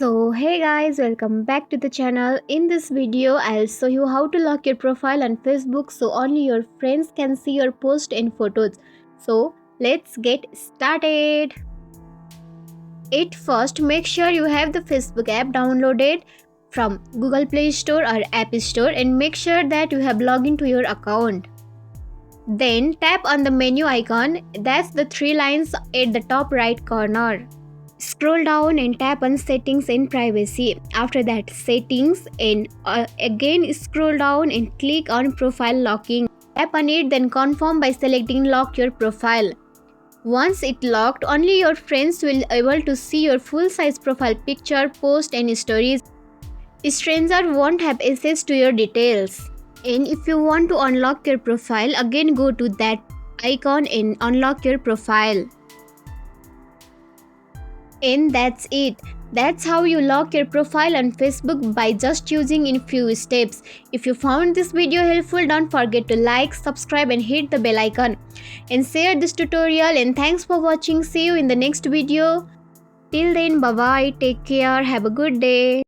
So hey guys, welcome back to the channel. In this video I'll show you how to lock your profile on Facebook so only your friends can see your post and photos. So let's get started. At first, make sure you have the Facebook app downloaded from Google Play Store or App Store and make sure that you have logged into your account. Then tap on the menu icon, that's the three lines at the top right corner. Scroll down and tap on settings and privacy. After that, settings, and again scroll down and click on profile locking. Tap on it, then confirm by selecting lock your profile. Once it locked, only your friends will able to see your full size profile picture, post and stories. Stranger won't have access to your details. And if you want to unlock your profile, again go to that icon and unlock your profile. And that's it. That's how you lock your profile on Facebook by just using in few steps. If you found this video helpful, don't forget to like, subscribe and hit the bell icon. And share this tutorial, and thanks for watching. See you in the next video. Till then, bye bye, take care, have a good day.